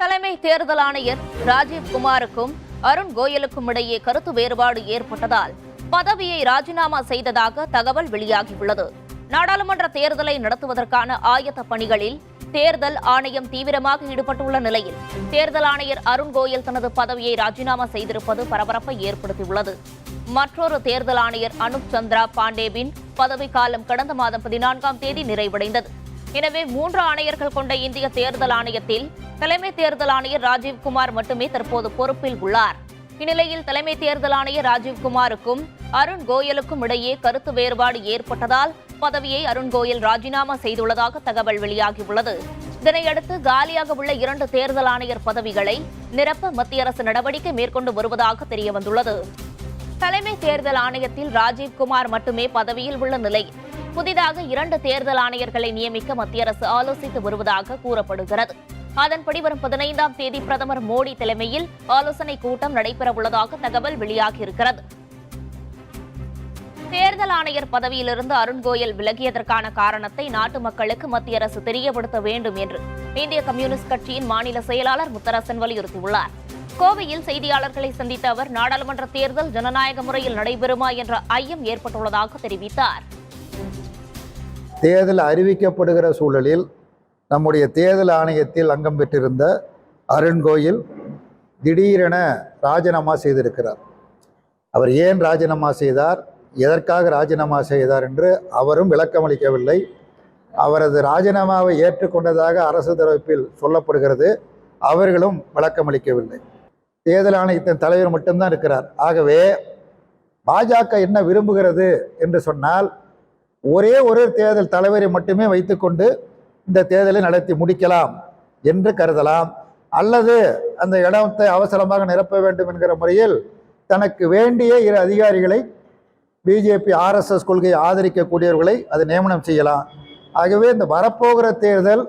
தலைமை தேர்தல் ஆணையர் ராஜீவ் குமாருக்கும் அருண் கோயலுக்கும் இடையே கருத்து வேறுபாடு ஏற்பட்டதால் பதவியை ராஜினாமா செய்ததாக தகவல் வெளியாகியுள்ளது. நாடாளுமன்ற தேர்தலை நடத்துவதற்கான ஆயத்த பணிகளில் தேர்தல் ஆணையம் தீவிரமாக ஈடுபட்டுள்ள நிலையில் தேர்தல் ஆணையர் அருண் கோயல் தனது பதவியை ராஜினாமா செய்திருப்பது பரபரப்பை ஏற்படுத்தியுள்ளது. மற்றொரு தேர்தல் ஆணையர் அனுப் சந்திரா பாண்டேவின் பதவிக்காலம் கடந்த மாதம் 14ஆம் தேதி நிறைவடைந்தது. எனவே 3 ஆணையர்கள் கொண்ட இந்திய தேர்தல் ஆணையத்தில் தலைமை தேர்தல் ஆணையர் ராஜீவ்குமார் மட்டுமே தற்போது பொறுப்பில் உள்ளார். இந்நிலையில் தலைமை தேர்தல் ஆணையர் ராஜீவ்குமாருக்கும் அருண் கோயலுக்கும் இடையே கருத்து வேறுபாடு ஏற்பட்டதால் பதவியை அருண் கோயல் ராஜினாமா செய்துள்ளதாக தகவல் வெளியாகியுள்ளது. இதனையடுத்து காலியாக உள்ள 2 தேர்தல் ஆணையர் பதவிகளை நிரப்ப மத்திய அரசு நடவடிக்கை மேற்கொண்டு வருவதாக தெரியவந்துள்ளது. தலைமை தேர்தல் ஆணையத்தில் ராஜீவ்குமார் மட்டுமே பதவியில் உள்ள நிலையில் புதிதாக 2 தேர்தல் ஆணையர்களை நியமிக்க மத்திய அரசு ஆலோசித்து வருவதாக கூறப்படுகிறது. அதன்படி வரும் 15ஆம் தேதி பிரதமர் மோடி தலைமையில் ஆலோசனை கூட்டம் நடைபெறவுள்ளதாக தகவல் வெளியாகியிருக்கிறது. தேர்தல் ஆணையர் பதவியிலிருந்து அருண் கோயல் விலகியதற்கான காரணத்தை நாட்டு மக்களுக்கு மத்திய அரசு தெரியப்படுத்த வேண்டும் என்று இந்திய கம்யூனிஸ்ட் கட்சியின் மாநில செயலாளர் முத்தரசன் வலியுறுத்தியுள்ளார். கோவையில் செய்தியாளர்களை சந்தித்த அவர் நாடாளுமன்ற தேர்தல் ஜனநாயக முறையில் நடைபெறுமா என்ற ஐயம் ஏற்பட்டுள்ளதாக தெரிவித்தார். தேர்தல் அறிவிக்கப்படுகிற சூழலில் நம்முடைய தேர்தல் ஆணையத்தில் அங்கம் பெற்றிருந்த அருண் கோயல் திடீரென ராஜினாமா செய்திருக்கிறார். அவர் ஏன் ராஜினாமா செய்தார், எதற்காக ராஜினாமா செய்தார் என்று அவரும் விளக்கமளிக்கவில்லை. அவரது ராஜினாமாவை ஏற்றுக்கொண்டதாக அரசு தரப்பில் சொல்லப்படுகிறது. அவர்களும் விளக்கமளிக்கவில்லை. தேர்தல் ஆணையத்தின் தலைவர் மட்டும்தான் இருக்கிறார். ஆகவே பாஜக என்ன விரும்புகிறது என்று சொன்னால், ஒரே ஒரு தேர்தல் தலைவரை மட்டுமே வைத்துக்கொண்டு இந்த தேர்தலை நடத்தி முடிக்கலாம் என்று கருதலாம். அல்லது அந்த இடத்தை அவசரமாக நிரப்ப வேண்டும் என்கிற முறையில் தனக்கு வேண்டிய 2 அதிகாரிகளை பிஜேபி ஆர்எஸ்எஸ் கொள்கையை ஆதரிக்கக்கூடியவர்களை அதை நியமனம் செய்யலாம். ஆகவே இந்த வரப்போகிற தேர்தல்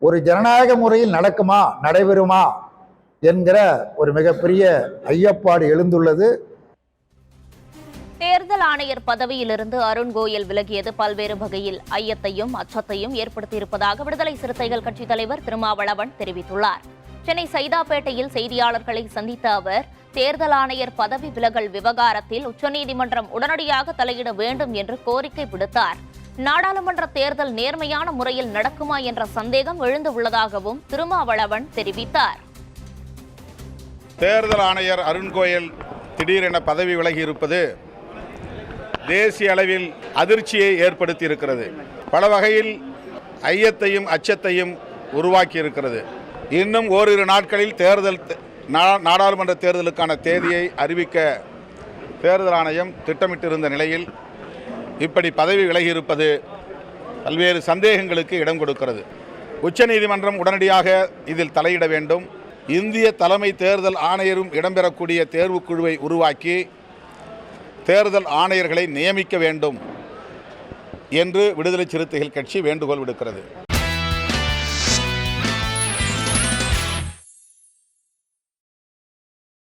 ஒரு ஜனநாயக முறையில் நடக்குமா, நடைபெறுமா என்கிற ஒரு மிகப்பெரிய ஐயப்பாடு எழுந்துள்ளது. தேர்தல் ஆணையர் பதவியிலிருந்து அருண் கோயல் விலகியது பல்வேறு வகையில் ஐயத்தையும் அச்சத்தையும் ஏற்படுத்தியிருப்பதாக விடுதலை சிறுத்தைகள் கட்சித் தலைவர் திருமாவளவன் தெரிவித்துள்ளார். சென்னை சைதாப்பேட்டையில் செய்தியாளர்களை சந்தித்த அவர் தேர்தல் ஆணையர் பதவி விலகல் விவகாரத்தில் உச்சநீதிமன்றம் உடனடியாக தலையிட வேண்டும் என்று கோரிக்கை விடுத்தார். நாடாளுமன்ற தேர்தல் நேர்மையான முறையில் நடக்குமா என்ற சந்தேகம் எழுந்துள்ளதாகவும் திருமாவளவன் தெரிவித்தார். தேர்தல் ஆணையர் அருண் கோயல் திடீரென பதவி விலகி இருப்பது தேசிய அளவில் அதிர்ச்சியை ஏற்படுத்தி இருக்கிறது. பல வகையில் ஐயத்தையும் அச்சத்தையும் உருவாக்கி இருக்கிறது. இன்னும் ஓரிரு நாட்களில் நாடாளுமன்ற தேர்தலுக்கான தேதியை அறிவிக்க தேர்தல் ஆணையம் திட்டமிட்டிருந்த நிலையில் இப்படி பதவி விலகி இருப்பது பல்வேறு சந்தேகங்களுக்கு இடம் கொடுக்கிறது. உச்சநீதிமன்றம் உடனடியாக இதில் தலையிட வேண்டும். இந்திய தலைமை தேர்தல் ஆணையரும் இடம்பெறக்கூடிய தேர்வுக்குழுவை உருவாக்கி தேர்தல் ஆணையர்களை நியமிக்க வேண்டும் என்று விடுதலை சிறுத்தைகள் கட்சி வேண்டுகோள் விடுக்கிறது.